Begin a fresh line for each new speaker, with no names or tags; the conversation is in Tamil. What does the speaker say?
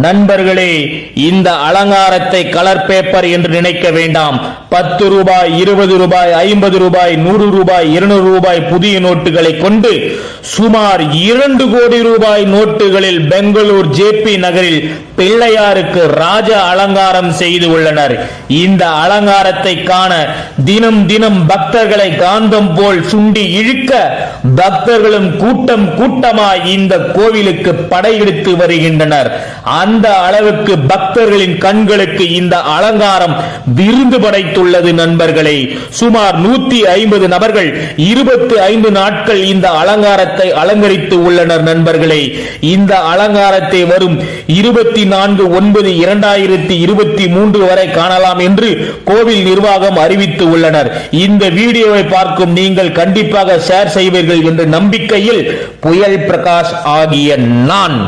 நண்பர்களே, இந்த அலங்காரத்தை கலர் பேப்பர் என்று நினைக்க வேண்டாம். 10 ரூபாய், 20 ரூபாய், 50 ரூபாய், 100 ரூபாய், 200 ரூபாய் புதிய நோட்டுகளை கொண்டு சுமார் 2 கோடி ரூபாய் நோட்டுகளில் பெங்களூர் ஜேபி நகரில் பிள்ளையாருக்கு ராஜ அலங்காரம் செய்து உள்ளனர். இந்த அலங்காரத்தை காண தினம் தினம் பக்தர்களை காந்தம் போல் சுண்டி இழுக்க பக்தர்களும் கூட்டம் கூட்டமாய் இந்த கோவிலுக்கு படையெடுத்து வருகின்றனர். அந்த அளவுக்கு பக்தர்களின் கண்களுக்கு இந்த அலங்காரம் விருந்து படைத்துள்ளது. நண்பர்களே, சுமார் 150 நபர்கள் 25 நாட்கள் இந்த அலங்காரத்தை அலங்கரித்து உள்ளனர். நண்பர்களே, இந்த அலங்காரத்தை வரும் 24/9/2023 வரை காணலாம் என்று கோவில் நிர்வாகம் அறிவித்து உள்ளனர். இந்த வீடியோவை பார்க்கும் நீங்கள் கண்டிப்பாக ஷேர் செய்வீர்கள் என்ற நம்பிக்கையில் புயல் பிரகாஷ் ஆகிய நான்